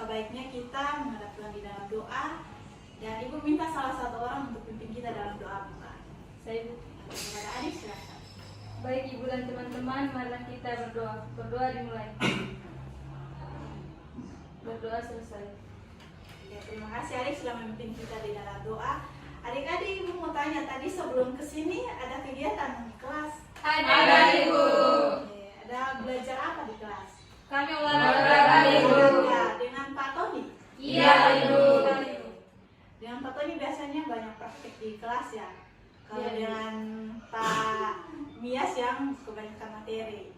baiknya kita menghadap Tuhan di dalam doa. Dan Ibu minta salah satu orang untuk pimpin kita dalam doa buka. Saya Ibu kepada adik silakan. Baik Ibu dan teman-teman, marilah kita berdoa. Berdoa dimulai. Berdoa selesai. Ya, terima kasih adik sudah memimpin kita di dalam doa. Adik-adik, Ibu mau tanya, tadi sebelum kesini ada kegiatan di kelas? Ada Ibu. Oke, ada belajar apa di kelas? Kami olahraga Ibu. Ya, dengan Pak Tony? Iya Ibu. Dengan Pak Tony biasanya banyak praktek di kelas ya. Kalau Iya, Ibu. dengan Pak Mias yang kebanyakan materi.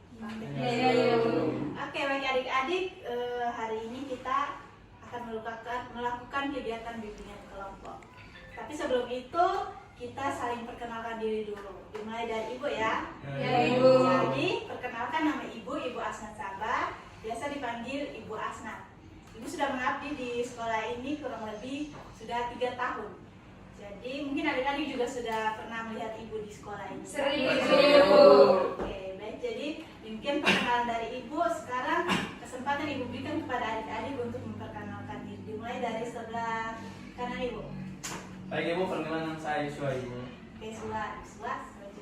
Iya Ibu. Oke, baik adik-adik, hari ini kita akan melakukan kegiatan bimbingan kelompok. Tapi sebelum itu kita saling perkenalkan diri dulu. Dimulai dari Ibu ya. Ya Ibu. Jadi perkenalkan nama Ibu Asna Sabah, biasa dipanggil Ibu Asna. Ibu sudah mengabdi di sekolah ini kurang lebih sudah 3 tahun. Jadi mungkin adik-adik juga sudah pernah melihat Ibu di sekolah ini. Sering Ibu. Oke, baik. Jadi mungkin perkenalan dari Ibu. Sekarang kesempatan Ibu berikan kepada adik-adik untuk memperkenalkan diri. Dimulai dari sebelah kanan Ibu. Baik Ibu, perkenalkan saya Yusua Ibu. Oke, Suas.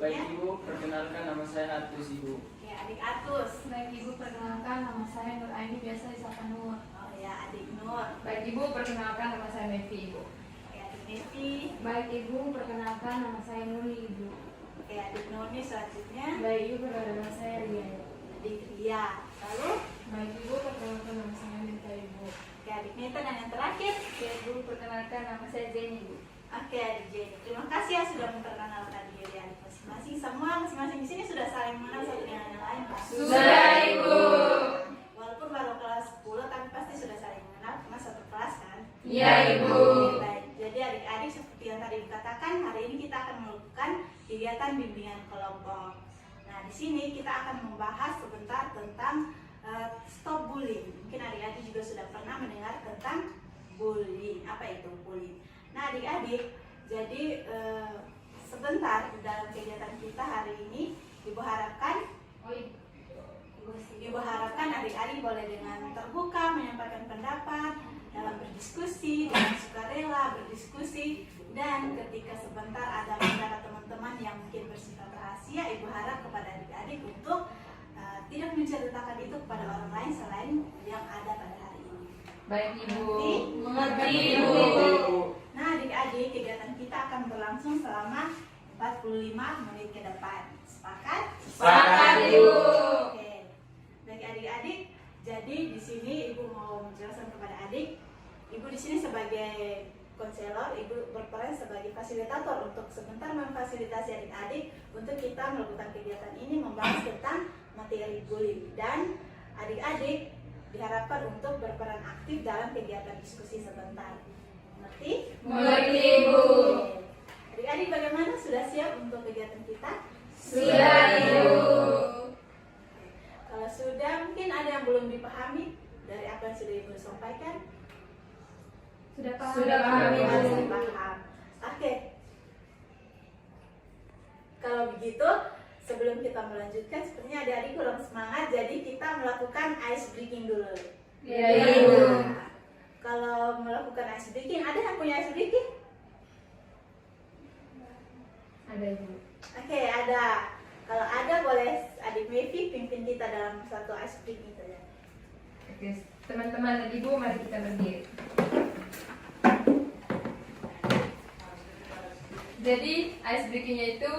Baik Selanjutnya. Ibu, perkenalkan nama saya Atus Ibu. Oke, adik Atus. Baik Ibu, perkenalkan nama saya Nur Aini, biasa disapa Nur. Oh ya, adik Nur. Baik Ibu, perkenalkan nama saya Mevi Ibu. Oke, adik Nevi. Baik Ibu, perkenalkan nama saya Nuni Ibu. Oke, adik Noni selanjutnya. Baik Ibu, perkenalkan nama saya Ria. Adik Ria. Lalu, Baik Ibu, perkenalkan nama saya Minta Ibu. oke, adik Neta dan yang terakhir. Baik Ibu, perkenalkan nama saya Zeni Ibu. Oke, adik Jenny. Terima kasih ya sudah memperkenalkan diri adik masing-masing. Semua masing-masing di sini sudah saling mengenal satu dengan yang lain, Pak. Sudah, Ibu. Walaupun baru kelas 10, tapi pasti sudah saling mengenal karena satu kelas kan. Iya, Ibu. Oke, baik. Jadi adik-adik seperti yang tadi dikatakan, hari ini kita akan melakukan kegiatan bimbingan kelompok. Nah, di sini kita akan membahas sebentar tentang stop bullying. Mungkin adik-adik juga sudah pernah mendengar tentang bullying. Apa itu bullying? Nah, adik-adik, jadi sebentar dalam kegiatan kita hari ini, Ibu harapkan adik-adik boleh dengan terbuka menyampaikan pendapat dalam berdiskusi, dengan sukarela berdiskusi, dan ketika sebentar ada bicara teman-teman yang mungkin bersifat rahasia, Ibu harap kepada adik-adik untuk tidak menceritakan itu kepada orang lain selain yang ada pada hari ini. Baik Ibu. Mengerti, Ibu. Nah, adik-adik, kegiatan kita akan berlangsung selama 45 menit ke depan. Sepakat? Sepakat, Ibu. Oke. Bagi adik-adik, jadi di sini Ibu mau menjelaskan kepada adik, Ibu di sini sebagai konselor, Ibu berperan sebagai fasilitator untuk sebentar memfasilitasi adik-adik untuk kita melakukan kegiatan ini membahas tentang materi bullying, dan adik-adik diharapkan untuk berperan aktif dalam kegiatan diskusi sebentar. Mengerti? Mengerti Ibu. Adik-adik bagaimana? Sudah siap untuk kegiatan kita? Sudah Ibu. Kalau sudah, mungkin ada yang belum dipahami dari apa yang sudah Ibu sampaikan? Sudah paham. Sudah paham, Ibu. sudah paham. Oke. Kalau begitu, sebelum kita melanjutkan, sepertinya adik-adik kurang semangat, jadi kita melakukan ice breaking dulu. Iya Ibu. Nah, kalau melakukan ice breaking, ada yang punya ice breaking? Ada Ibu. Oke, ada. Kalau ada, boleh adik Mevi pimpin kita dalam satu ice breaking itu ya. Oke, teman-teman dan Ibu, mari kita berdiri. Jadi ice breakingnya itu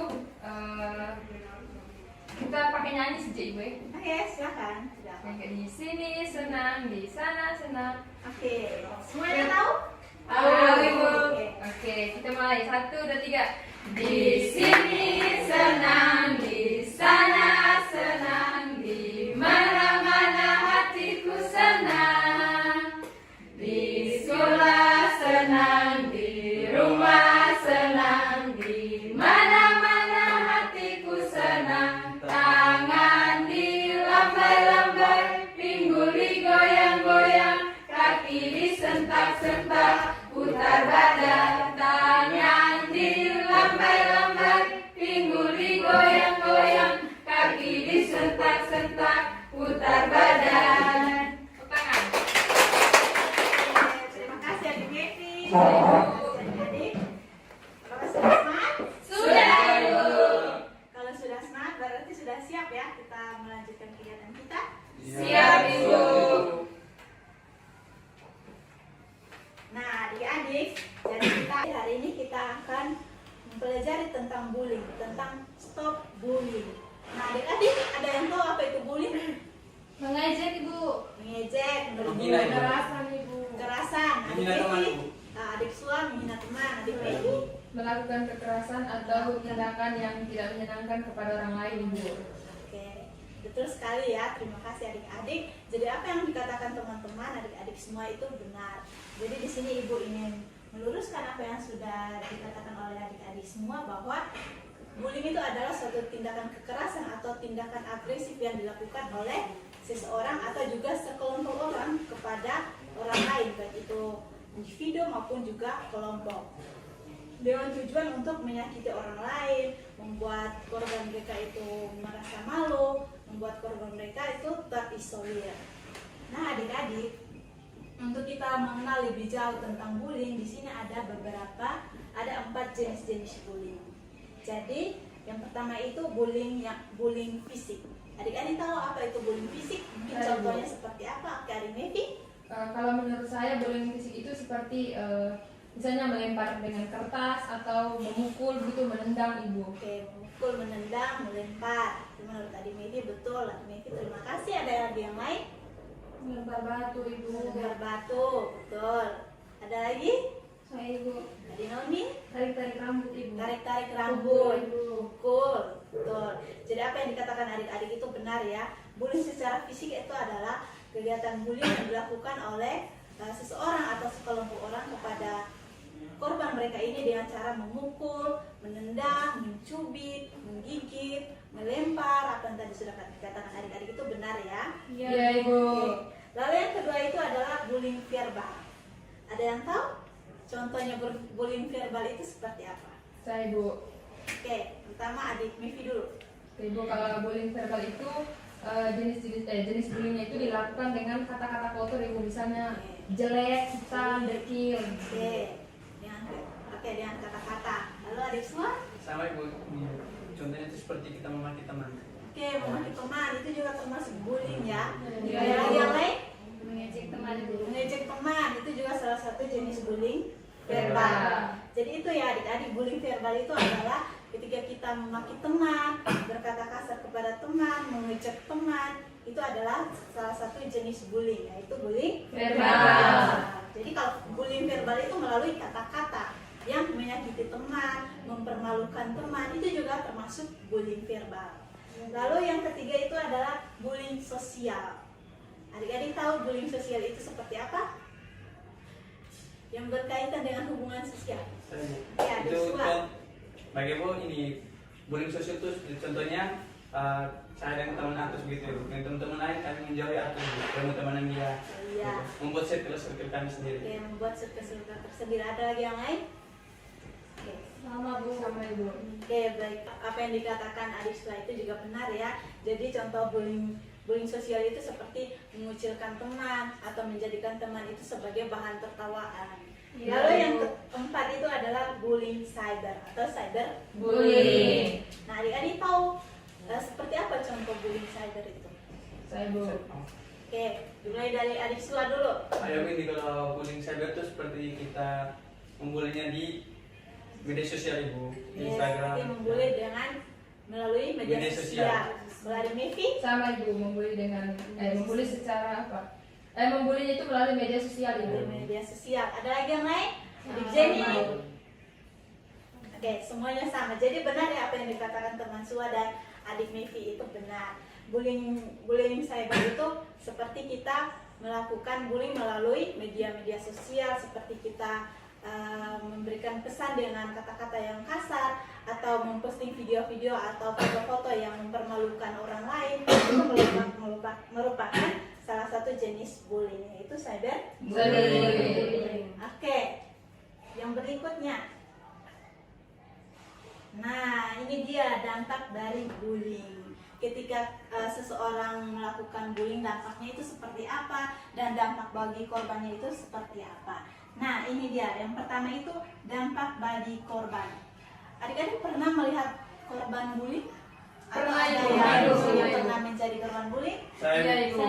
kita pakai nyanyi saja Ibu ya. Oke, silakan. Sudah. Yang di sini senang, di sana senang. Oke, semuanya tahu? Tahu Ibu. Oke. Oke, kita mulai 1, 2, 3. Di sini senang, di sana senang, di mana-mana hatiku senang. Di sekolah senang, di rumah senang, di mana-mana hatiku senang. Tangan dilambai-lambai, pinggul digoyang-goyang, kaki disentak-sentak, putar badan, tangan dilambai-lambai. Adik-adik, apakah sudah smart? Sudah, Ibu. Kalau sudah smart berarti sudah siap ya kita melanjutkan kegiatan kita. Siap, Ibu. Nah, adik-adik, jadi kita hari ini kita akan mempelajari tentang bullying, tentang stop bullying. Nah, adik-adik, ada yang tahu apa itu bullying? Mengejek, Ibu. Mengejek, Menghina, Ibu. Kekerasan, Ibu. kekerasan, adik Menghina teman, Meki, Ibu. adik Suam menghina teman, adik Meki. Melakukan kekerasan atau tindakan yang tidak menyenangkan kepada orang lain, Ibu. Oke, betul sekali ya. Terima kasih adik-adik. Jadi apa yang dikatakan teman-teman, adik-adik semua itu benar. Jadi di sini ibu ingin meluruskan apa yang sudah dikatakan oleh adik-adik semua bahwa bullying itu adalah suatu tindakan kekerasan atau tindakan agresif yang dilakukan oleh seseorang atau juga sekelompok orang kepada orang lain, baik itu individu maupun juga kelompok, dengan tujuan untuk menyakiti orang lain, membuat korban mereka itu merasa malu, membuat korban mereka itu terisolir. Nah, adik-adik, untuk kita mengenal lebih jauh tentang bullying, di sini ada 4 jenis-jenis bullying. Jadi, yang pertama itu bullying fisik. Adik-adik tahu apa itu bullying fisik? Mungkin Tahu. contohnya seperti apa? Oke, adik Mevi? Kalau menurut saya bullying fisik itu seperti misalnya melempar dengan kertas atau memukul gitu, menendang, Ibu. Oke, memukul, menendang, melempar. Itu menurut adik Mevi betul. Adik Mevi terima kasih. Ada lagi yang lain? Melempar batu, Ibu. Melempar batu, betul. Ada lagi? Saya, Ibu. Adik Naomi? Tarik-tarik rambut, Ibu. Tarik-tarik rambut, Ibu. pukul, betul. Jadi apa yang dikatakan adik-adik itu benar ya. Bullying secara fisik itu adalah kegiatan bullying yang dilakukan oleh seseorang atau sekelompok orang kepada korban mereka ini dengan cara memukul, menendang, mencubit, menggigit, melempar. Apa yang tadi sudah dikatakan adik-adik itu benar ya. Iya, Ibu. Oke. Lalu yang kedua itu adalah bullying verbal. Ada yang tahu? Contohnya bullying verbal itu seperti apa? Saya, Ibu. Oke, pertama adik Mevi dulu. Ibu, kalau bullying verbal itu jenis bullyingnya itu dilakukan dengan kata-kata kotor, Ibu, misalnya jelek, hitam, dekil. Dengan kata-kata. Lalu adik semua? Sama Ibu. Contohnya itu seperti kita memaki teman. Oke, memaki teman itu juga termasuk bullying ya. Iya. Ada lagi yang lain? Mengejek teman, Ibu. Mengejek teman itu juga salah satu jenis bullying verbal. Jadi itu ya adik-adik, bullying verbal itu adalah ketika kita memaki teman, berkata kasar kepada teman, mengejek teman, itu adalah salah satu jenis bullying, yaitu bullying Verbal. Jadi kalau bullying verbal itu melalui kata-kata yang menyakiti teman, mempermalukan teman, itu juga termasuk bullying verbal. Lalu yang ketiga itu adalah bullying sosial. Adik-adik tahu bullying sosial itu seperti apa? Yang berkaitan dengan hubungan sosial. Ya, ada Itu suara. bagi Ibu ini bullying sosial itu contohnya saya dan teman atas begitu, dengan teman-teman lain kami menjauhi atas teman-teman dia. Iya. Membuat circle kami sendiri. Oke, membuat circle tersendiri. Ada lagi yang lain? Oke. Sama, Bu. Sama, Ibu. Oke, baik. Apa yang dikatakan adik setelah itu juga benar ya. Jadi contoh bullying sosial itu seperti mengucilkan teman atau menjadikan teman itu sebagai bahan tertawaan. Iya, Lalu yang Ibu. keempat itu adalah bullying cyber atau cyber Bullying. Nah, adik-adik tahu seperti apa contoh bullying cyber itu? Saya, Bu. Oke, dimulai dari adik Sua dulu. Ayo ini kalau bullying cyber itu seperti kita membulinya di media sosial Ibu, di Ya, Instagram. seperti membuli dengan melalui media Media sosial. sosial. Melalui Mevi? Sama, Ibu, membuli dengan membuli secara apa? Membulinya itu melalui media sosial, Ibu. Melalui media sosial. Ada lagi yang lain? Adik Jenny? Sama, Ibu. Oke, semuanya sama. Jadi benar ya apa yang dikatakan teman Sua dan adik Mevi itu benar. Bullying cyber itu seperti kita melakukan bullying melalui media-media sosial, seperti kita memberikan pesan dengan kata-kata yang kasar atau memposting video-video atau foto-foto yang mempermalukan orang lain, itu merupakan salah satu jenis bullying, yaitu cyber Bullying. Oke, yang berikutnya. Nah, ini dia dampak dari bullying. ketika seseorang melakukan bullying dampaknya itu seperti apa dan dampak bagi korbannya itu seperti apa. Nah ini dia, yang pertama itu dampak bagi korban. Adik-adik pernah melihat korban bullying? Atau Pernah, ada Ibu. yang Ibu. pernah menjadi korban bullying? Iya, Ibu.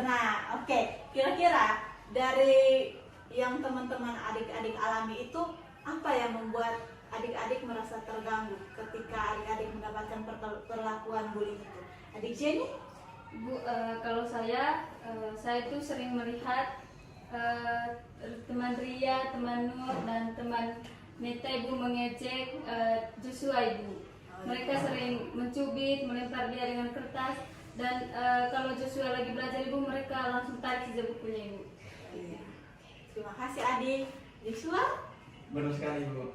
Nah oke, kira-kira dari yang teman-teman adik-adik alami itu apa yang membuat adik-adik merasa terganggu ketika adik-adik mendapatkan perlakuan bullying itu? Adik Jenny? Bu, kalau saya itu sering melihat teman Ria, teman Nur, dan teman Neta Ibu mengejek Joshua Ibu. Mereka sering mencubit, melempar dia dengan kertas, dan kalau Joshua lagi belajar Ibu, mereka langsung tarik saja bukunya Ibu. Terima kasih adik. Joshua? Benar sekali Bu.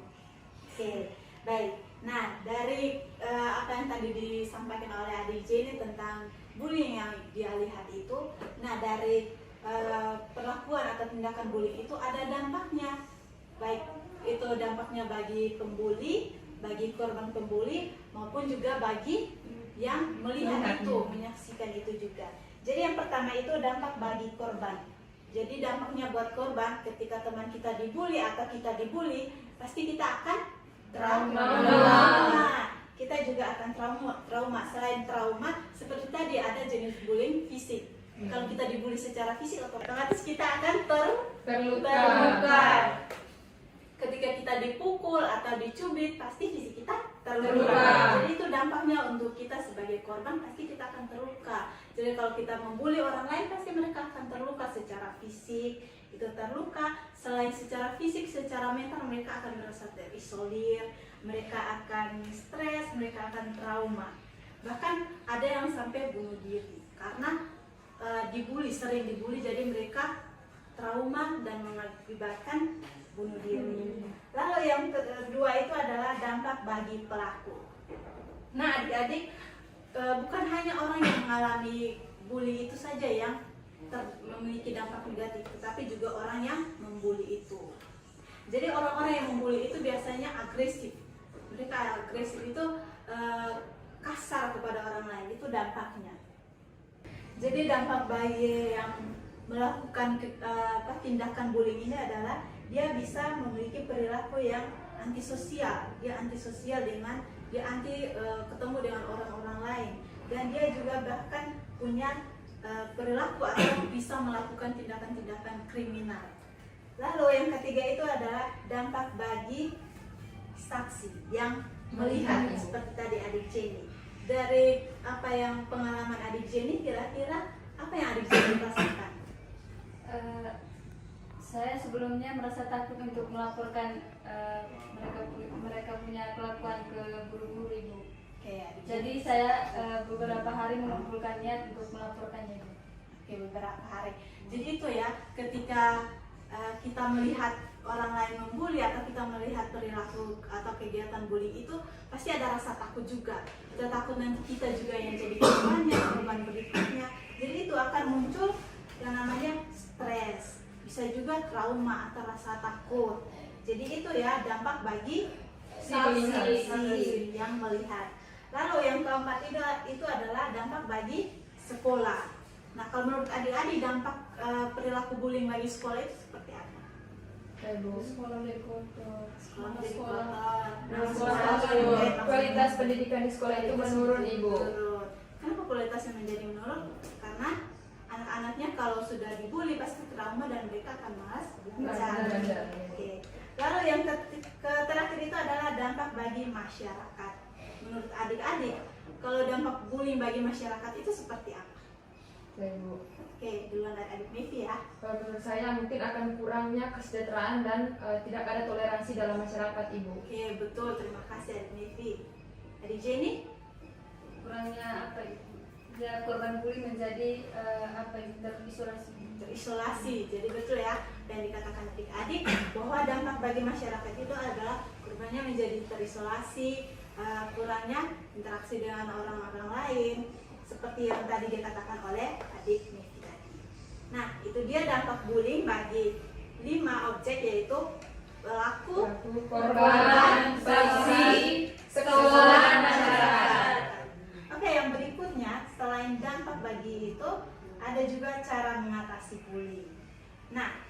Oke, baik. Nah, dari apa yang tadi disampaikan oleh adik Jenny tentang bullying yang dia lihat itu, nah dari perlakuan atau tindakan bullying itu ada dampaknya. Baik itu dampaknya bagi pembuli, bagi korban pembuli, maupun juga bagi yang melihat itu, menyaksikan itu juga. Jadi yang pertama itu dampak bagi korban. Jadi dampaknya buat korban ketika teman kita dibully atau kita dibully, pasti kita akan trauma. Kita juga akan trauma. Selain trauma, seperti tadi ada jenis bullying fisik. Kalau kita dibully secara fisik, otomatis kita akan terluka. Ketika kita dipukul atau dicubit, pasti fisik kita terluka. Jadi itu dampaknya untuk kita sebagai korban, pasti kita akan terluka. Jadi kalau kita membuli orang lain, pasti mereka akan terluka secara fisik. Itu terluka. Selain secara fisik, secara mental mereka akan merasa terisolir, mereka akan stres, mereka akan trauma. Bahkan ada yang sampai bunuh diri karena dibully, sering dibully, jadi mereka trauma dan mengakibatkan bunuh diri. Lalu yang kedua itu adalah dampak bagi pelaku. Nah adik-adik, bukan hanya orang yang mengalami bully itu saja yang memiliki dampak negatif, tetapi juga orang yang membuli itu. Jadi orang-orang yang membuli itu biasanya agresif. Mereka agresif itu kasar kepada orang lain, itu dampaknya. Jadi dampak bagi yang melakukan tindakan bullying ini adalah dia bisa memiliki perilaku yang antisosial. Dia antisosial dengan dia anti ketemu dengan orang-orang lain, dan dia juga bahkan punya perilaku atau bisa melakukan tindakan-tindakan kriminal. Lalu yang ketiga itu adalah dampak bagi saksi yang melihat, seperti tadi adik Jenny. Dari apa yang pengalaman adik Jenny, kira-kira apa yang adik Jenny rasakan? Saya sebelumnya merasa takut untuk melaporkan mereka punya kelakuan ke guru-guru Ibu. Jadi saya beberapa hari mengumpulkan niat untuk melaporkannya. Oke, beberapa hari. Jadi itu ya, ketika kita melihat orang lain membuli atau kita melihat perilaku atau kegiatan bullying itu, pasti ada rasa takut juga. Kita takut nanti kita juga yang jadi korbannya, korban berikutnya. Jadi itu akan muncul yang namanya stres, bisa juga trauma atau rasa takut. Jadi itu ya dampak bagi saksi yang melihat. Lalu yang keempat itu adalah dampak bagi sekolah. Nah kalau menurut adik-adik dampak perilaku bullying bagi sekolah itu seperti apa? Sekolah menjadi kotor. Sekolah menjadi kotor. Kualitas pendidikan di sekolah itu menurun Ibu. Kenapa kualitasnya menjadi menurun? Karena anak-anaknya kalau sudah dibully pasti trauma dan mereka akan malas belajar. Oke. Lalu yang terakhir itu adalah dampak bagi masyarakat. Menurut adik-adik, kalau dampak bullying bagi masyarakat itu seperti apa? Oke, duluan dari adik Mevi ya. Menurut saya mungkin akan kurangnya kesejahteraan dan tidak ada toleransi dalam masyarakat Ibu. Oke, betul. Terima kasih adik Mevi. Adik Jenny? Kurangnya apa Ibu? Ya, korban bullying menjadi terisolasi. Jadi betul ya yang dikatakan adik-adik bahwa dampak bagi masyarakat itu adalah korbannya menjadi terisolasi, kurangnya interaksi dengan orang-orang lain, seperti yang tadi dikatakan oleh adik Mevi tadi. Nah, itu dia dampak bullying bagi 5 objek, yaitu pelaku, korban, saksi, sekolah, masyarakat. Oke, yang berikutnya bully itu ada juga cara mengatasi bullying. Nah,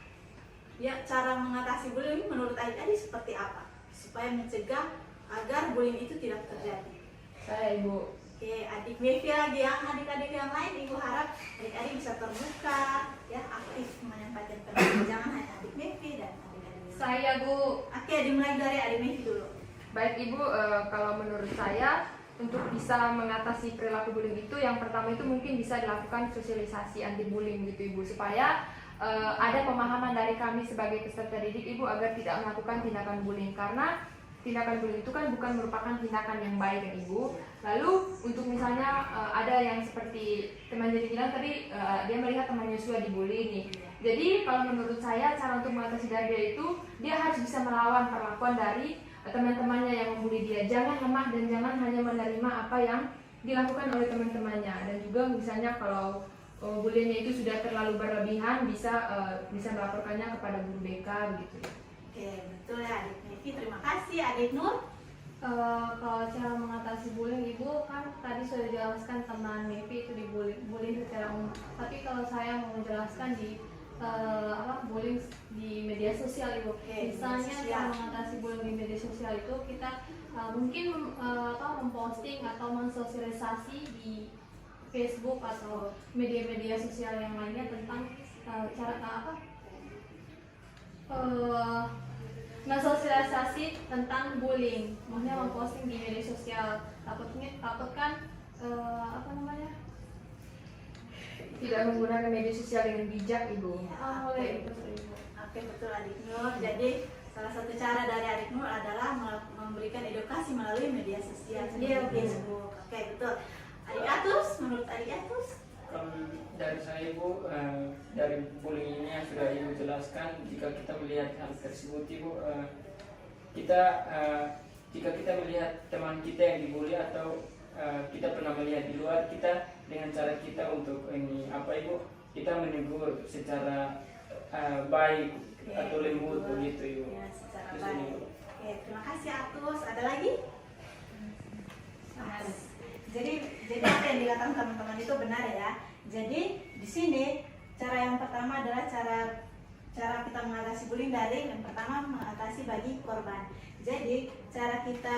ya cara mengatasi bullying menurut adik-adik seperti apa? Supaya mencegah agar bullying itu tidak terjadi. Saya Ibu. Oke, adik Mevi lagi, yang adik-adik yang lain Ibu harap adik-adik bisa terbuka, ya aktif menyampaikan pendapat. Jangan hanya adik Mevi dan adik-adik. Saya Bu. Oke, dimulai dari adik Mevi dulu. Baik Ibu, kalau menurut saya untuk bisa mengatasi perilaku bullying itu yang pertama itu mungkin bisa dilakukan sosialisasi anti bullying gitu Ibu, supaya ada pemahaman dari kami sebagai peserta didik Ibu agar tidak melakukan tindakan bullying, karena tindakan bullying itu kan bukan merupakan tindakan yang baik ya Ibu. Lalu untuk misalnya ada yang seperti teman jadi bilang tadi, dia melihat temannya Yosua dibully nih. Jadi kalau menurut saya cara untuk mengatasi dari dia itu, dia harus bisa melawan perlakuan dari teman-temannya yang membuli dia. Jangan lemah dan jangan hanya menerima apa yang dilakukan oleh teman-temannya. Dan juga misalnya kalau bullyingnya itu sudah terlalu berlebihan, bisa melaporkannya kepada guru BK begitu. Oke, betul ya adik Mevi. Terima kasih adik Nur. Kalau cara mengatasi bullying, Ibu kan tadi sudah dijelaskan teman Mevi itu bullying secara umum. Tapi kalau saya mau menjelaskan di bullying di media sosial Ibu. Oke, Misalnya media sosial. cara mengatasi bullying di media sosial itu kita mungkin memposting atau mensosialisasi di Facebook atau media-media sosial yang lainnya tentang mensosialisasi tentang bullying, maksudnya memposting di media sosial. Takut kan Tidak menggunakan media sosial dengan bijak Ibu. boleh itu Ibu. Oke, betul adik Nur. Jadi salah satu cara dari adik Nur adalah memberikan edukasi melalui media sosial seperti Iya, betul. Facebook. Oke, betul. Adik Atus, menurut adik Atus? Kalau dari saya Ibu, dari bullying ini yang sudah Ibu jelaskan, jika kita melihat hal tersebut Ibu, jika kita melihat teman kita yang dibully atau kita pernah melihat di luar, kita dengan cara kita untuk Ibu, kita menegur secara baik atau lembut begitu Ibu. Ya, secara Di sini, baik. Bu. Oke, terima kasih Atus. Ada lagi? Jadi apa yang dikatakan teman-teman itu benar ya. Jadi di sini cara yang pertama adalah cara kita mengatasi bullying dari yang pertama mengatasi bagi korban. Jadi cara kita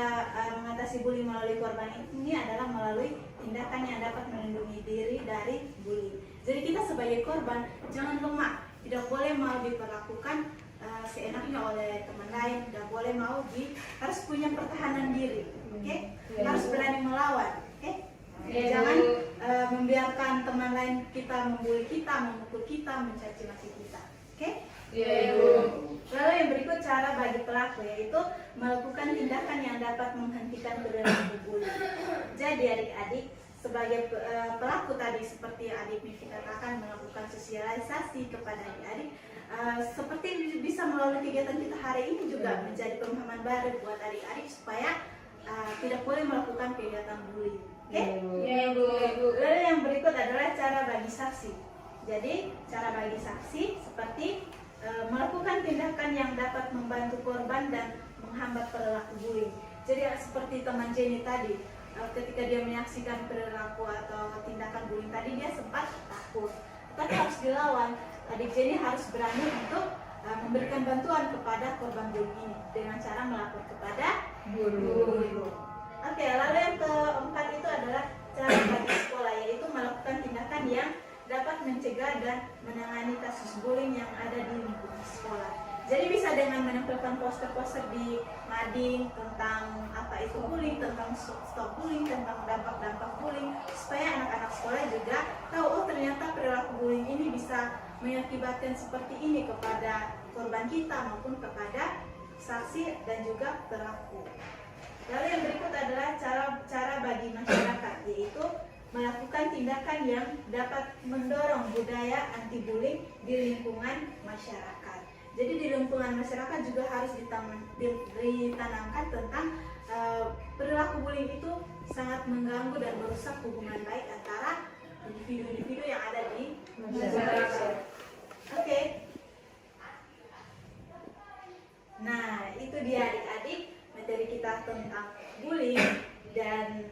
mengatasi bullying melalui korban ini adalah melalui tindakan yang dapat melindungi diri dari bullying. Jadi kita sebagai korban jangan lemah, tidak boleh mau diperlakukan seenaknya oleh teman lain, tidak boleh harus punya pertahanan diri, oke? Harus berani melawan, oke? Jangan membiarkan teman lain kita membuli kita, memukul kita, mencaci maki kita, oke? Iya Ibu. Lalu yang berikut cara bagi pelaku, yaitu melakukan tindakan yang dapat menghentikan perilaku bullying. Jadi adik-adik sebagai pelaku tadi seperti adik Mifi katakan, melakukan sosialisasi kepada adik-adik, seperti bisa melalui kegiatan kita hari ini juga menjadi pemahaman baru buat adik-adik supaya tidak boleh melakukan kegiatan bullying. Oke? Iya Ibu. Lalu yang berikut adalah cara bagi saksi. Jadi cara bagi saksi seperti melakukan tindakan yang dapat membantu korban dan menghambat perilaku bullying. Jadi seperti teman Jenny tadi, ketika dia menyaksikan perilaku atau tindakan bullying tadi, dia sempat takut, tapi harus dilawan. Adik Jenny harus berani untuk memberikan bantuan kepada korban bullying ini dengan cara melapor kepada guru. Oke, lalu yang keempat itu adalah cara bagi sekolah, yaitu melakukan tindakan yang dapat mencegah dan menangani kasus bullying yang ada di lingkungan sekolah. Jadi bisa dengan menempelkan poster-poster di mading tentang apa itu bullying, tentang stop bullying, tentang dampak-dampak bullying, supaya anak-anak sekolah juga tahu, oh ternyata perilaku bullying ini bisa mengakibatkan seperti ini kepada korban kita maupun kepada saksi dan juga pelaku. Lalu yang berikut adalah cara bagi masyarakat, yaitu melakukan tindakan yang dapat mendorong budaya anti bullying di lingkungan masyarakat. Jadi di lingkungan masyarakat juga harus ditanamkan tentang perilaku bullying itu sangat mengganggu dan merusak hubungan baik antara individu-individu yang ada di masyarakat. Oke. Nah, itu dia adik-adik materi kita tentang bullying, dan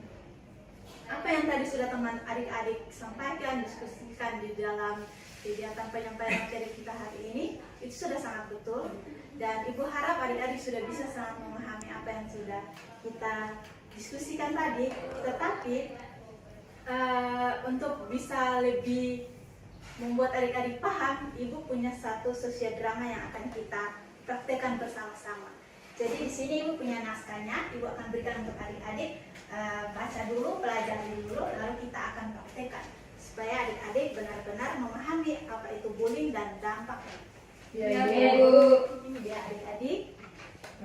apa yang tadi sudah teman adik adik-adik sampaikan, diskusikan di dalam kegiatan penyampaian materi kita hari ini itu sudah sangat betul, dan Ibu harap adik-adik sudah bisa sangat memahami apa yang sudah kita diskusikan tadi. Tetapi untuk bisa lebih membuat adik-adik paham, Ibu punya satu sosial drama yang akan kita praktekkan bersama-sama. Jadi di sini Ibu punya naskahnya, Ibu akan berikan untuk adik-adik, baca dulu, pelajari dulu, lalu kita akan praktekkan supaya adik-adik benar-benar memahami apa itu bullying dan dampaknya. Ya, Ibu. Ini dia adik-adik,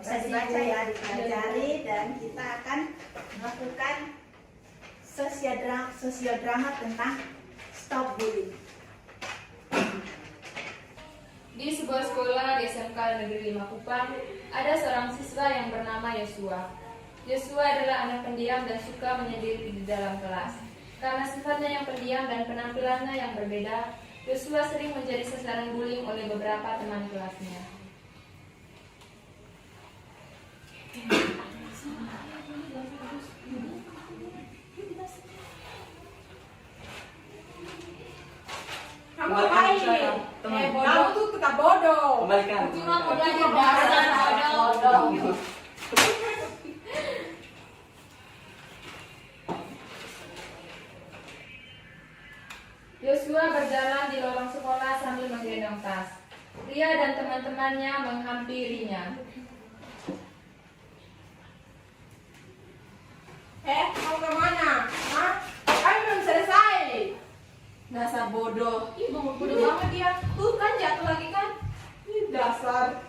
bisa dibaca ya, dipelajari, dan kita akan melakukan sosial drama tentang stop bullying. Di sebuah sekolah di SMK Negeri 5 Kupang, ada seorang siswa yang bernama Yosua. Yosua adalah anak pendiam dan suka menyendiri di dalam kelas. Karena sifatnya yang pendiam dan penampilannya yang berbeda, Yosua sering menjadi sasaran bullying oleh beberapa teman kelasnya. Kamu ngapain? Kamu tuh tetap bodoh. Kembalikan. Cuma mau belajar dasar bodoh. Yosua berjalan di lorong sekolah sambil menggendong tas. Ria dan teman-temannya menghampirinya. Mau kemana? Hah? Kan belum selesai. Dasar bodoh. Ih, bodoh banget dia. Tuh kan jatuh lagi kan? Ih, dasar.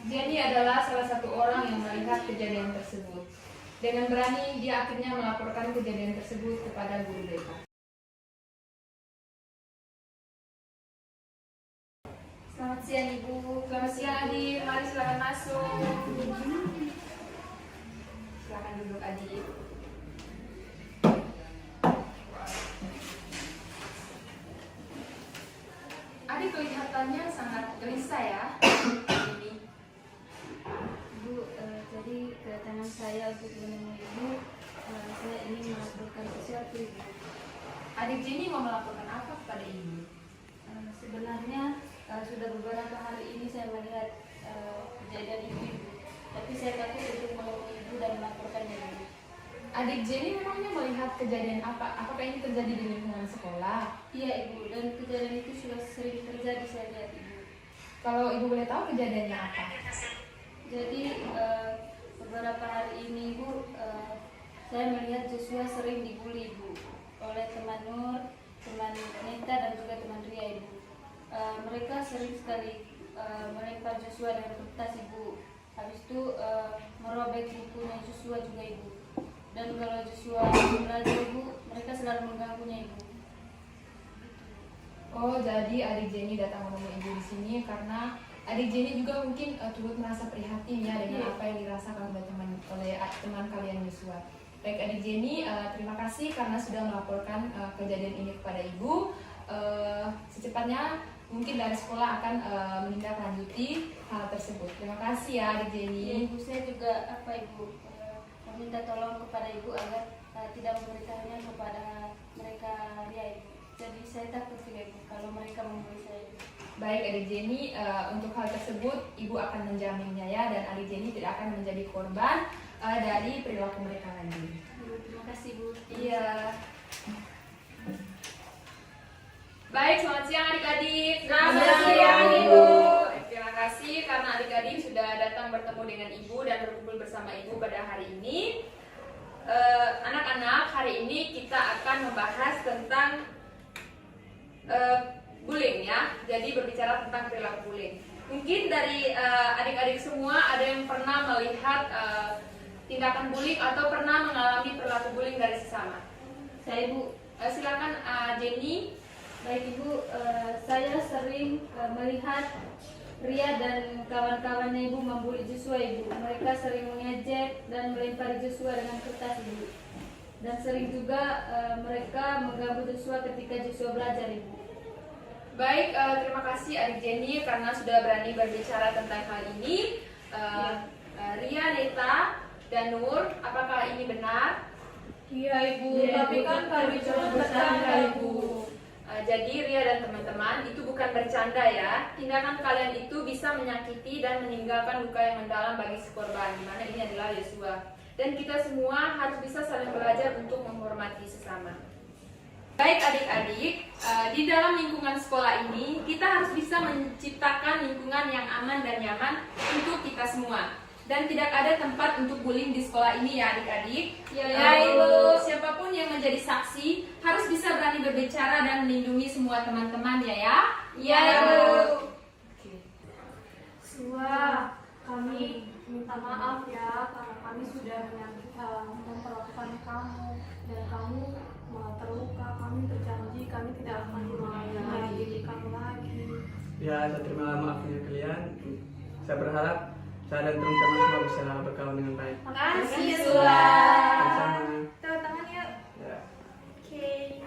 Jenny adalah salah satu orang yang melihat kejadian tersebut. Dengan berani, dia akhirnya melaporkan kejadian tersebut kepada guru BK. Selamat siang Ibu. Selamat siang Adik. Mari silakan masuk. Silakan duduk Adik. Adik kelihatannya sangat gelisah ya. Ini. Ibu, jadi kedatangan saya untuk menemui Ibu, saya ingin melaporkan sesuatu Ibu. Adik Jenny mau melaporkan apa kepada Ibu? Sebenarnya sudah beberapa hari ini saya melihat kejadian Ibu, tapi saya takut untuk menemui Ibu dan melaporkannya Ibu. Adik Jenny memangnya melihat kejadian apa? Apakah ini terjadi di lingkungan sekolah? Iya Ibu, dan kejadian itu sudah sering terjadi saya lihat Ibu. Kalau Ibu boleh tahu kejadiannya apa? Jadi beberapa hari ini Ibu, saya melihat Joshua sering dibully Ibu oleh teman Nur, teman Neta, dan juga teman Ria Ibu. Mereka sering sekali melempar Joshua dengan kertas Ibu. Habis itu merobek bukunya Joshua juga Ibu. Dan kalau Joshua belajar Ibu, mereka selalu mengganggunya Ibu. Oh, jadi adik Jenny datang menemui Ibu di sini karena adik Jenny juga mungkin turut merasa prihatin ya dengan apa yang dirasakan oleh teman kalian Yosua. Baik adik Jenny, terima kasih karena sudah melaporkan kejadian ini kepada Ibu. Secepatnya mungkin dari sekolah akan menindaklanjuti hal tersebut. Terima kasih ya adik Jenny. Ya, Ibu, saya juga Ibu meminta tolong kepada Ibu agar tidak memberitahunya kepada mereka Ria Ibu. Jadi saya takut juga Ibu kalau mereka membuli saya Ibu. Baik adik Jenny, untuk hal tersebut Ibu akan menjaminnya ya, dan adik Jenny tidak akan menjadi korban dari perilaku mereka lagi. Ibu, terima kasih Bu. Iya. Baik, selamat siang adik-adik. Selamat siang, Ibu. Terima kasih karena adik-adik sudah datang bertemu dengan Ibu dan berkumpul bersama Ibu pada hari ini. Anak-anak, hari ini kita akan membahas tentang bullying ya. Jadi berbicara tentang perilaku bullying. Mungkin dari adik-adik semua ada yang pernah melihat tindakan bullying atau pernah mengalami perilaku bullying dari sesama. Saya Ibu. Silakan Jenny. Baik Ibu, saya sering melihat Ria dan kawan-kawannya Ibu membuli Joshua Ibu. Mereka sering mengejek dan melempar Joshua dengan kertas Ibu. Dan sering juga mereka mengganggu Joshua ketika Joshua belajar Ibu. Baik, terima kasih adik Jenny karena sudah berani berbicara tentang hal ini. Ria, Neta, dan Nur, apakah ini benar? Iya ibu, tapi kan kami cuma bercanda ibu. Jadi Ria dan teman-teman, itu bukan bercanda ya. Tindakan kalian itu bisa menyakiti dan meninggalkan luka yang mendalam bagi si korban, di mana ini adalah Yosua. Dan kita semua harus bisa saling belajar untuk menghormati sesama. Baik adik-adik, di dalam lingkungan sekolah ini kita harus bisa menciptakan lingkungan yang aman dan nyaman untuk kita semua. Dan tidak ada tempat untuk bullying di sekolah ini ya adik-adik. Ya, Ibu. Siapapun yang menjadi saksi harus bisa berani berbicara dan melindungi semua teman-teman ya. Ya, Ibu. Sua, kami minta maaf ya karena kami sudah memperlakukan kamu dan kamu terluka. Kami berjanji kami tidak akan mengulangi kamu lagi. Ya, saya terima maafnya kalian. Saya berharap saya dan teman-teman semua bisa berkawan dengan baik. Makasih, Sua. Sama-sama. Tepuk tangan yuk. Ya. Oke.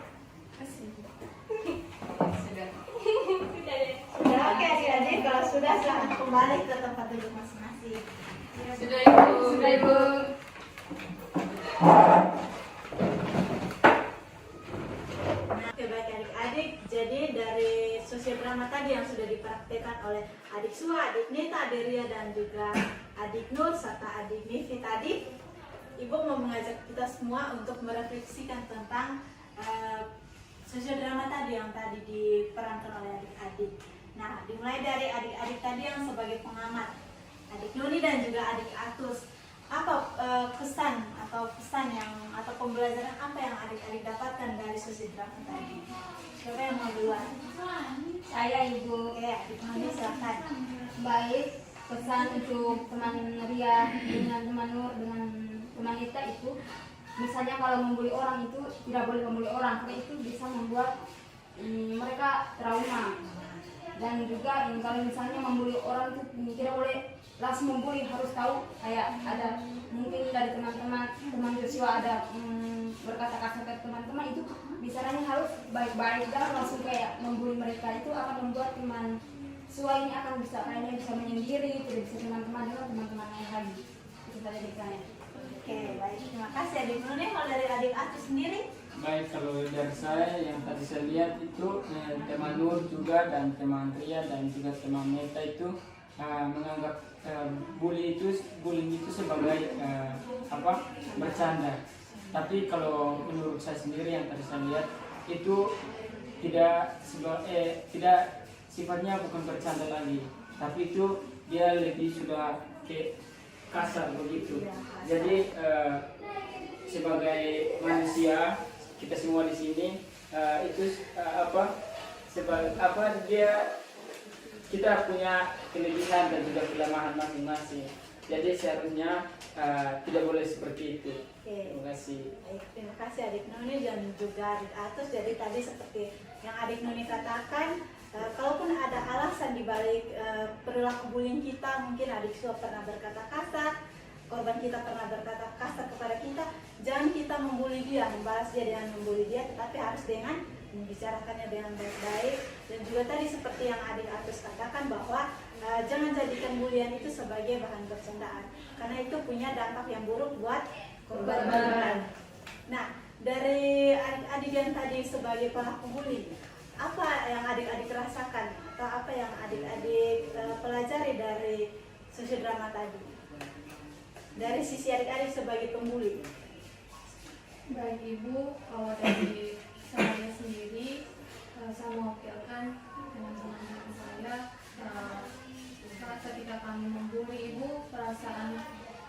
Sudah oke adik-adik, kalau sudah silahkan kembali ke tempat duduk masing-masing. Sudah Ibu. Sudah Ibu. Oke baik adik-adik, jadi dari sosial drama tadi yang sudah dipraktekkan oleh adik Sua, adik Nita, adik Ria dan juga adik Nur serta adik Nifi tadi, Ibu mau mengajak kita semua untuk merefleksikan tentang sosial drama tadi yang tadi diperankan oleh adik-adik. Nah, dimulai dari adik-adik tadi yang sebagai pengamat, adik Nuni dan juga adik Atus. Apa kesan atau pesan yang atau pembelajaran apa yang adik-adik dapatkan dari sosial drama tadi? Siapa yang mau duluan? Saya Ibu. Oke, adik Nuni silakan. Baik, pesan untuk teman Ria dengan teman Nur dengan teman Nita itu, misalnya kalau membuli orang itu tidak boleh membuli orang karena itu bisa membuat mereka trauma. Dan juga kalau misalnya membuli orang itu tidak boleh langsung membuli, harus tahu kayak ada mungkin dari teman Joshua ada berkata kasar ke teman-teman, itu bicaranya harus baik-baik, dan langsung kayak membuli mereka. Itu akan membuat teman Joshua ini akan bisa kayaknya bisa menyendiri, tidak bisa teman-teman dengan teman-teman lain lagi. Itu saja ceritanya. Oke, baik. Terima kasih adik Nuni. Kalau dari adik Atus sendiri? Baik, kalau dari saya yang tadi saya lihat itu teman Nur juga dan teman Ria dan juga teman Meta itu menganggap bullying itu sebagai bercanda. Tapi kalau menurut saya sendiri yang tadi saya lihat itu tidak sifatnya bukan bercanda lagi, tapi itu dia lebih sudah ke kasar begitu. Jadi sebagai manusia kita semua di sini itu kita punya kelebihan dan juga kelemahan masing-masing. Jadi seharusnya tidak boleh seperti itu. Oke. Terima kasih. Baik, terima kasih adik Nuni dan juga adik Atus. Jadi tadi seperti yang adik Nuni katakan, kalaupun ada alasan dibalik perilaku bullying kita, mungkin adik Sua pernah berkata kasar, korban kita pernah berkata kasar kepada kita, jangan kita membuli dia, membalas dia dengan membuli dia, tetapi harus dengan membicarakannya dengan baik-baik. Dan juga tadi seperti yang adik Atus katakan bahwa jangan jadikan bulian itu sebagai bahan bercandaan, karena itu punya dampak yang buruk buat korban. Nah, dari adik-adik yang tadi sebagai pelaku bullying, apa yang adik-adik rasakan atau apa yang adik-adik pelajari dari sosial drama tadi? Dari sisi adik-adik sebagai pembuli. Baik Ibu, kalau dari saya sendiri, saya mewakilkan teman-teman saya. Saat ketika kami membuli Ibu, perasaan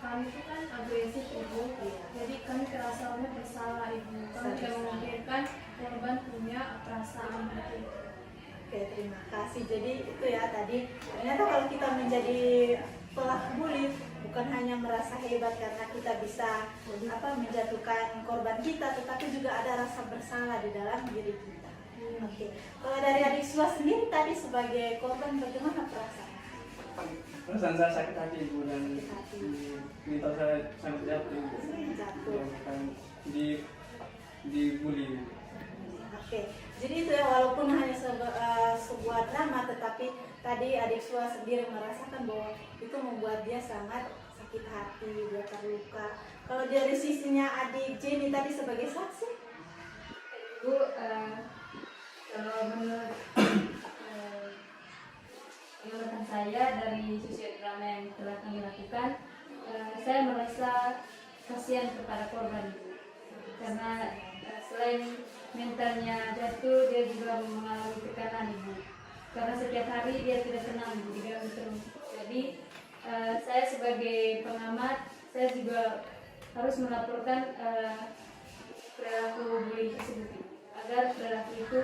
kami itu kan agresif Ibu. Jadi kami terasa bersalah Ibu. Kami tidak memikirkan korban punya perasaan itu. Oke, terima kasih. Jadi itu ya tadi, ternyata kalau kita menjadi pelaku bully, bukan hanya merasa hebat karena kita bisa menjatuhkan korban kita, tetapi juga ada rasa bersalah di dalam diri kita. Oke, kalau dari adik Sua sendiri tadi sebagai korban bagaimana perasaan? Perasaan saya sakit hati Ibu dan Sakit hati. minta saya sangat jatuh. Jatuh. Dibully. Oke, jadi itu ya, walaupun hanya sebuah drama, tetapi tadi adik Sua sendiri merasakan bahwa itu membuat dia sangat sakit hati, dia terluka. Kalau dari sisinya adik Jenny tadi sebagai saksi, Ibu, kalau menurut pengamatan saya dari sosiodrama yang telah kami lakukan, saya merasa kasihan kepada korban Ibu, karena selain mentalnya jatuh, dia juga mengalami tekanan Ibu, karena setiap hari dia tidak tenang Ibu, diganggu terus. Jadi saya sebagai pengamat, saya juga harus melaporkan perilaku bullying tersebut Ibu, agar perilaku itu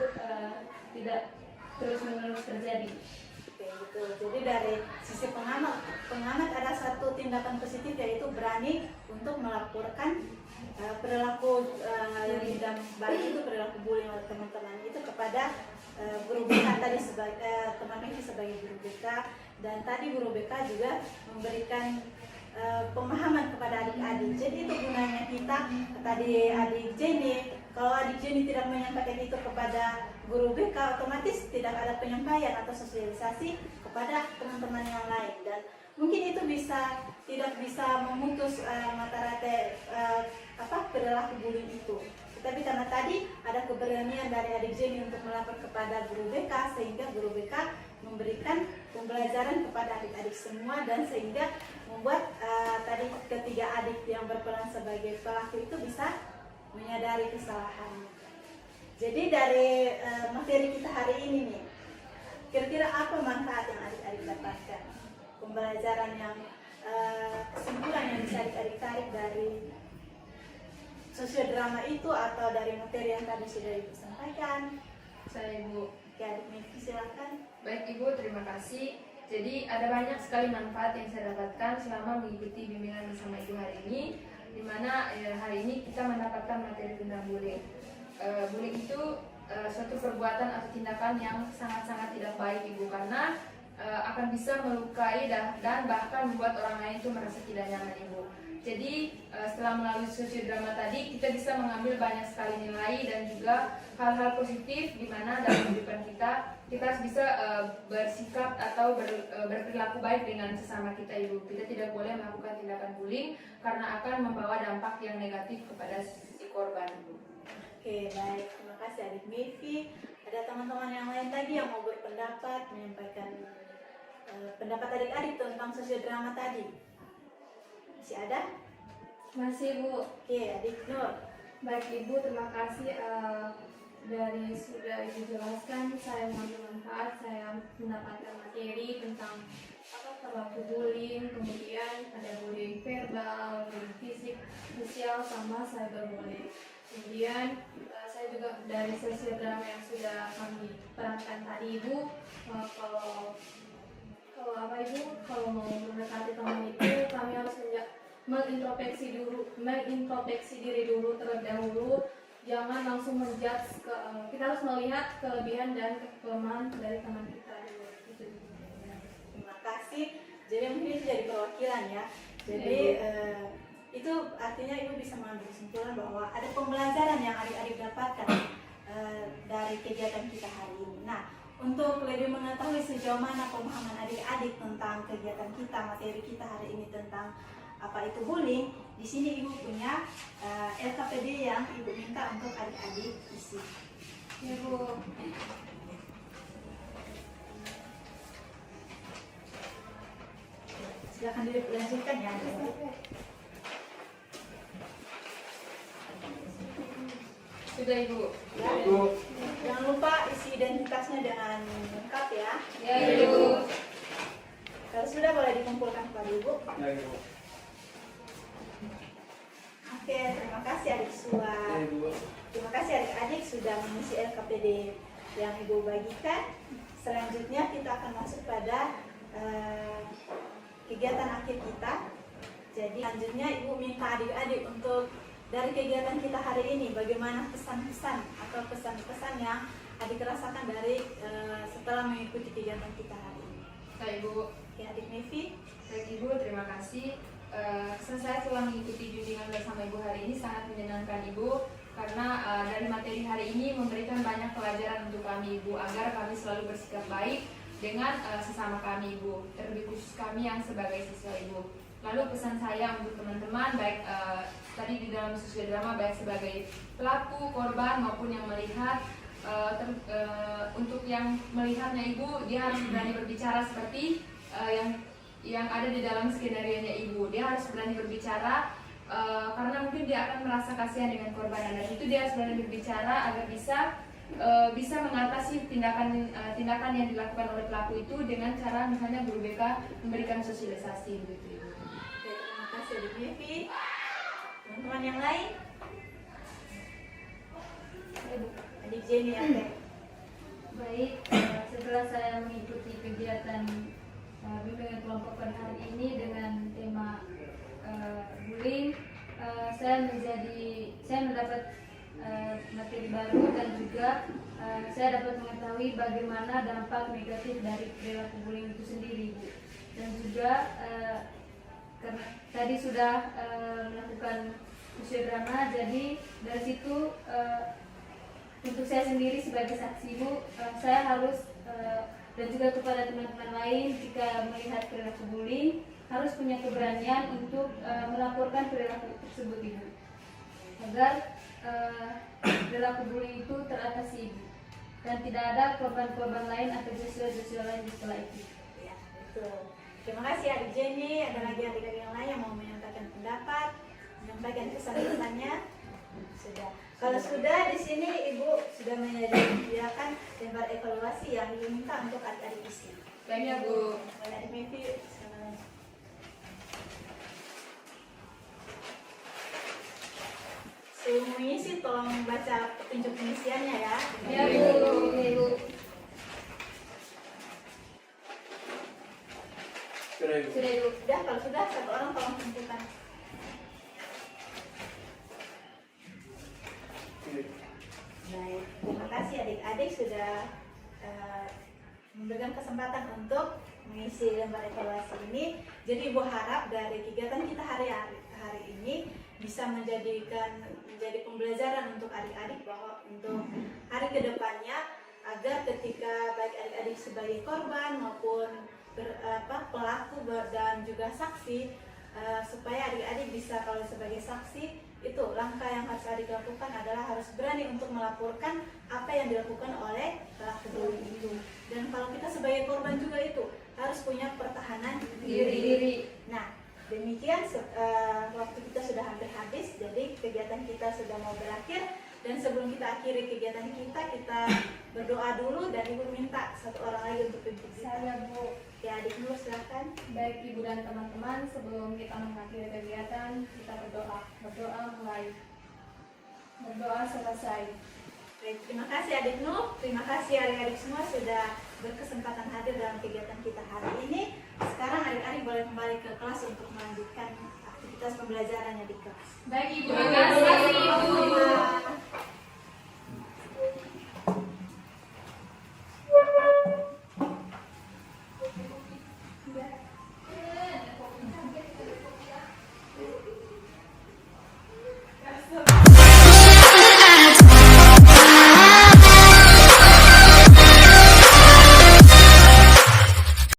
tidak terus-menerus terjadi. oke, betul. Jadi dari sisi pengamat ada satu tindakan positif, yaitu berani untuk melaporkan perilaku yang tidak baik itu, perilaku bullying oleh teman-teman itu kepada guru BK tadi sebagai teman ini sebagai guru BK, dan tadi guru BK juga memberikan pemahaman kepada adik-adik. Jadi itu gunanya kita, tadi adik Jenny, kalau adik Jenny tidak menyampaikan itu kepada guru BK, otomatis tidak ada penyampaian atau sosialisasi kepada teman-teman yang lain, dan mungkin itu tidak bisa memutus mata rantai perilaku bullying itu. Tapi karena tadi ada keberanian dari adik Jenny untuk melapor kepada guru BK, sehingga guru BK memberikan pembelajaran kepada adik-adik semua, dan sehingga membuat tadi ketiga adik yang berperan sebagai pelaku itu bisa menyadari kesalahannya. Jadi dari materi kita hari ini nih, kira-kira apa manfaat yang adik-adik dapatkan? Pembelajaran yang kesimpulan yang bisa adik-adik tarik dari sosiodrama itu atau dari materi yang tadi sudah Ibu sampaikan? Saya Ibu. Oke, adik Meki silakan. Baik Ibu, terima kasih. Jadi ada banyak sekali manfaat yang saya dapatkan selama mengikuti bimbingan bersama Ibu hari ini, di mana hari ini kita mendapatkan materi tentang bullying. Bullying itu suatu perbuatan atau tindakan yang sangat-sangat tidak baik Ibu, karena akan bisa melukai dan bahkan membuat orang lain itu merasa tidak nyaman Ibu. Jadi setelah melalui sosiodrama tadi, kita bisa mengambil banyak sekali nilai dan juga hal-hal positif, di mana dalam kehidupan kita harus bisa bersikap atau berperilaku baik dengan sesama kita Ibu. Kita tidak boleh melakukan tindakan bullying karena akan membawa dampak yang negatif kepada si korban Ibu. Oke, baik. Terima kasih adik Mevi. Ada teman-teman yang lain tadi yang mau berpendapat, menyampaikan pendapat adik-adik tentang sosiodrama tadi? Masih ada? Masih Bu. Oke, adik Nur. Baik Ibu, terima kasih dari sudah Ibu jelaskan. Saya mengambil manfaat, saya mendapatkan materi tentang perilaku bullying, kemudian ada bullying verbal, bullying fisik, sosial, sama cyberbullying. Kemudian saya juga dari sosiodrama yang sudah kami perankan tadi Ibu, kalau mau mendekati teman itu, kami harus mengintrospeksi diri dulu terlebih dahulu. Jangan langsung menjudge, kita harus melihat kelebihan dan kelemahan dari teman kita dulu. Terima kasih. Jadi mungkin itu jadi perwakilan ya. Jadi itu artinya Ibu bisa mengambil kesimpulan bahwa ada pembelajaran yang adik-adik dapatkan dari kegiatan kita hari ini. Nah, untuk lebih mengetahui sejauh mana pemahaman adik-adik tentang kegiatan kita, materi kita hari ini tentang apa itu bullying, di sini Ibu punya LKPD yang Ibu minta untuk adik-adik isi. Ya Bu. Silakan dilanjutkan ya. Sudah Ibu. Ya. Jangan lupa isi identitasnya dengan lengkap ya. Ya Ibu. Kalau sudah boleh dikumpulkan kepada Ibu. Ya, Ibu. Oke, terima kasih adik Sua. Ya, Ibu. Terima kasih adik-adik sudah mengisi LKPD yang Ibu bagikan. Selanjutnya kita akan masuk pada kegiatan akhir kita. Jadi selanjutnya Ibu minta adik-adik untuk dari kegiatan kita hari ini, bagaimana pesan-pesan atau pesan-pesan yang adik rasakan dari setelah mengikuti kegiatan kita hari ini. Baik Ibu. Ya, adik Mevi. Baik Ibu, terima kasih. Kesan saya setelah mengikuti bimbingan bersama Ibu hari ini sangat menyenangkan Ibu, karena dari materi hari ini memberikan banyak pelajaran untuk kami Ibu, agar kami selalu bersikap baik dengan sesama kami Ibu, terlebih khusus kami yang sebagai siswa Ibu. Lalu pesan saya untuk teman-teman baik tadi di dalam sosiodrama baik sebagai pelaku, korban maupun yang melihat, untuk yang melihatnya Ibu, dia harus berani berbicara seperti yang ada di dalam skenario-nya Ibu. Dia harus berani berbicara karena mungkin dia akan merasa kasihan dengan korban, dan itu dia harus berani berbicara agar bisa mengatasi tindakan yang dilakukan oleh pelaku itu dengan cara misalnya guru BK memberikan sosialisasi begitu Ibu. Oke, terima kasih Adik Mevi. Teman-teman yang lain? Adik Jenny, oke. Baik, setelah saya mengikuti kegiatan bimbingan kelompok pada hari ini dengan tema bullying, saya mendapat materi baru dan juga saya dapat mengetahui bagaimana dampak negatif dari perilaku bullying itu sendiri, Bu. Dan juga karena tadi sudah melakukan sosiodrama, jadi dari situ untuk saya sendiri sebagai saksi Bu, saya harus dan juga kepada teman-teman lain jika melihat perilaku bullying harus punya keberanian untuk melaporkan perilaku tersebut Ibu, agar perilaku bullying itu teratasi Ibu, dan tidak ada korban-korban lain atau siswa-siswa lain setelah itu. Ya, betul. Terima kasih Adik Jenny. Ada lagi adik-adik yang lain yang mau menyampaikan pendapat, menyampaikan kesan-kesannya? Sudah. Kalau sudah, di sini Ibu sudah menyediakan lembar evaluasi yang diminta untuk adik-adik di sini. Banyak Bu. Adik Mevi, silakan. Sebelum mengisi, tolong baca petunjuk pengisiannya ya. Ya Bu. Sudah Ibu. Sudah Ibu. Sudah, kalau sudah satu orang tolong tentukan. Baik, terima kasih adik-adik sudah memberikan kesempatan untuk mengisi lembar evaluasi ini. Jadi Ibu harap dari kegiatan kita hari ini bisa menjadi pembelajaran untuk adik-adik bahwa untuk hari kedepannya, agar ketika baik adik-adik sebagai korban maupun pelaku dan juga saksi, supaya adik-adik bisa, kalau sebagai saksi itu langkah yang harus adik lakukan adalah harus berani untuk melaporkan apa yang dilakukan oleh pelaku bullying itu. Dan kalau kita sebagai korban juga itu harus punya pertahanan diri. Nah, demikian waktu kita sudah hampir habis, jadi kegiatan kita sudah mau berakhir. Dan sebelum kita akhiri kegiatan kita berdoa dulu, dan Ibu minta satu orang lagi untuk pimpin kita. Saya Bu. Ya, adik dulu silakan. Baik Ibu dan teman-teman, sebelum kita mengakhiri kegiatan, kita berdoa. Berdoa mulai. Berdoa selesai. Baik, terima kasih adik Nuh, terima kasih adik-adik semua sudah berkesempatan hadir dalam kegiatan kita hari ini. Sekarang adik-adik boleh kembali ke kelas untuk melanjutkan aktivitas pembelajarannya di kelas. Baik Ibu. Terima kasih, Ibu. Ya.